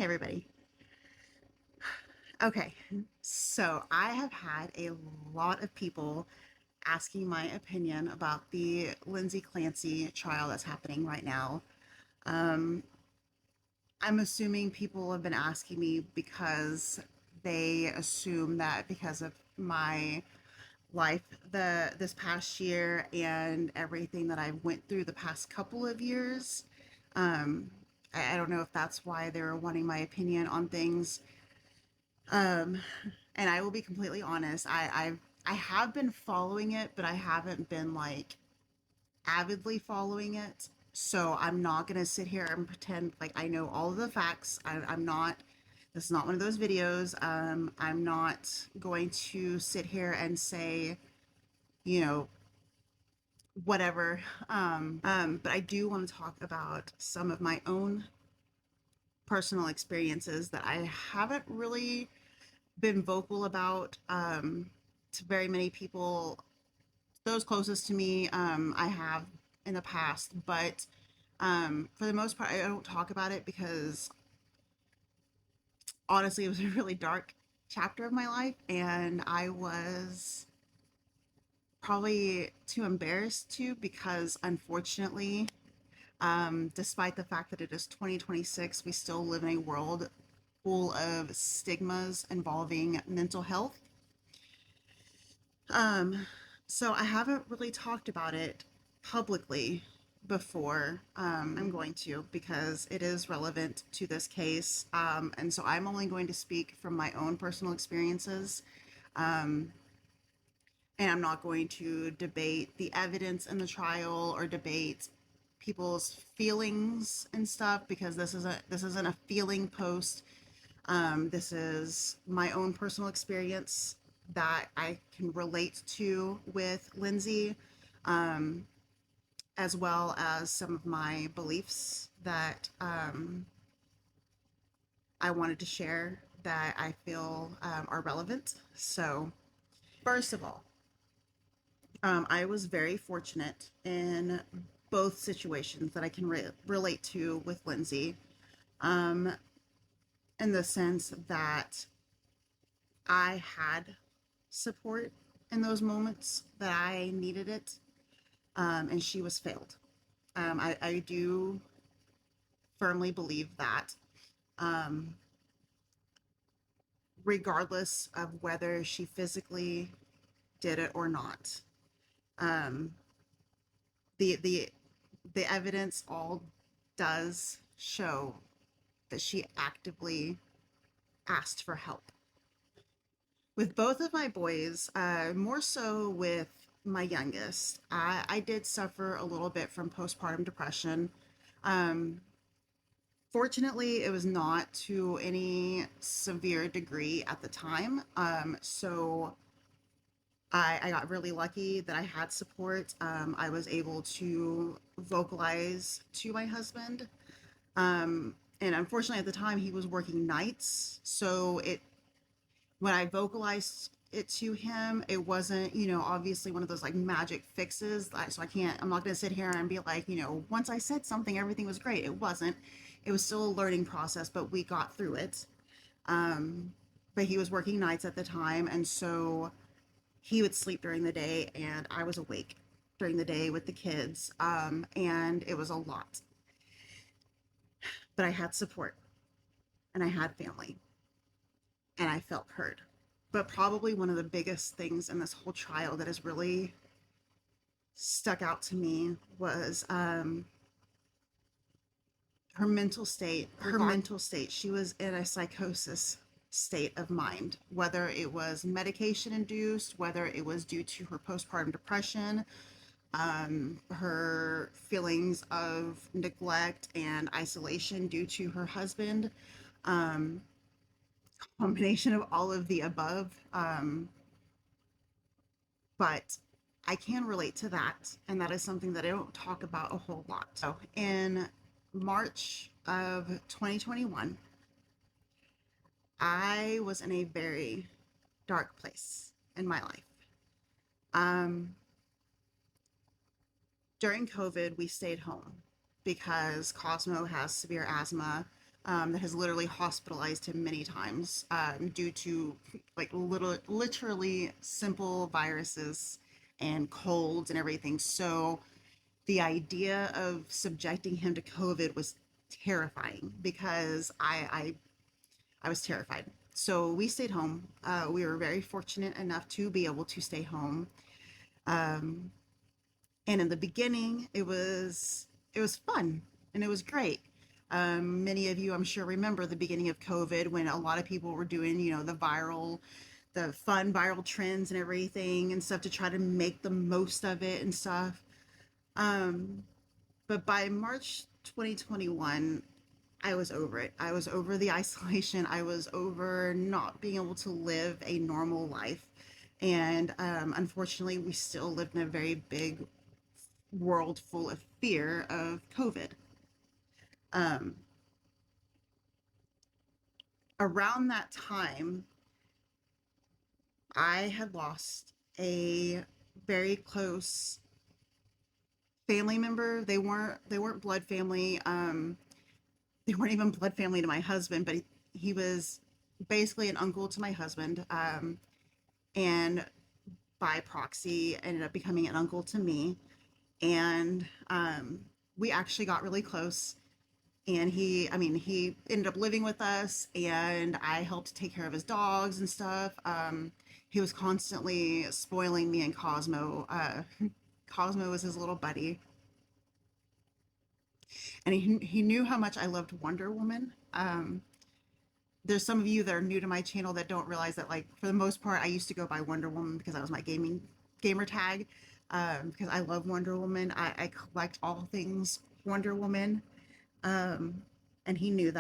Hey everybody. Okay, so I have had a lot of people asking my opinion about the Lindsay Clancy trial that's happening right now. Um, I'm assuming people have been asking me because they assume that because of my life this past year and everything that I went through the past couple of years. Um, I don't know if that's why they're wanting my opinion on things. Um, and I will be completely honest. I have been following it, but I haven't been like avidly following it. So I'm not gonna sit here and pretend like I know all of the facts. I'm not. This is not one of those videos. I'm not going to sit here and say, you know, whatever. But I do want to talk about some of my own personal experiences that I haven't really been vocal about to very many people. Those closest to me, I have in the past, but for the most part, I don't talk about it because honestly, it was a really dark chapter of my life, and I was probably too embarrassed to because unfortunately, despite the fact that it is 2026, we still live in a world full of stigmas involving mental health. Um, so I haven't really talked about it publicly before. I'm going to because it is relevant to this case. And so I'm only going to speak from my own personal experiences. Um, and I'm not going to debate the evidence in the trial or debate people's feelings and stuff because this isn't a feeling post. This is my own personal experience that I can relate to with Lindsay, um, as well as some of my beliefs that I wanted to share that I feel are relevant. So, first of all, I was very fortunate in both situations that I can relate to with Lindsay, um, in the sense that I had support in those moments that I needed it, and she was failed. I do firmly believe that, um, regardless of whether she physically did it or not, um, the the the evidence all does show that she actively asked for help. With both of my boys, more so with my youngest, I did suffer a little bit from postpartum depression. Um, Fortunately, it was not to any severe degree at the time. So I got really lucky that I had support. I was able to vocalize to my husband. And unfortunately, at the time, he was working nights. So when I vocalized it to him, it wasn't, obviously one of those like magic fixes. So I'm not going to sit here and be like, once I said something, everything was great. It wasn't. It was still a learning process, but we got through it. But he was working nights at the time. And so he would sleep during the day, and I was awake during the day with the kids. And it was a lot. But I had support and I had family and I felt heard. But probably one of the biggest things in this whole trial that has really stuck out to me was her mental state. Her mental state. She was in a psychosis state of mind, whether it was medication induced, whether it was due to her postpartum depression, her feelings of neglect and isolation due to her husband, um, combination of all of the above. But I can relate to that, and that is something that I don't talk about a whole lot. So, in March of 2021, I was in a very dark place in my life. Um, During COVID, we stayed home because Cosmo has severe asthma. that has literally hospitalized him many times due to like literally simple viruses and colds and everything. So the idea of subjecting him to COVID was terrifying because I was terrified. So we stayed home. We were very fortunate enough to be able to stay home. Um, and in the beginning, it was fun and it was great. Many of you, I'm sure, remember the beginning of COVID when a lot of people were doing, the fun viral trends and everything and stuff to try to make the most of it and stuff. Um, but by March 2021, I was over it. I was over the isolation. I was over not being able to live a normal life. And unfortunately, we still lived in a very big world full of fear of COVID. Um, Around that time, I had lost a very close family member. They weren't blood family. They weren't even blood family to my husband, but he was basically an uncle to my husband. And by proxy, ended up becoming an uncle to me. And we actually got really close. And he ended up living with us, and I helped take care of his dogs and stuff. He was constantly spoiling me and Cosmo. Cosmo was his little buddy, and he knew how much I loved Wonder Woman. There's some of you that are new to my channel that don't realize that, like, for the most part, I used to go by Wonder Woman because that was my gamer tag. Because I love Wonder Woman. I collect all things Wonder Woman. Um, and he knew that.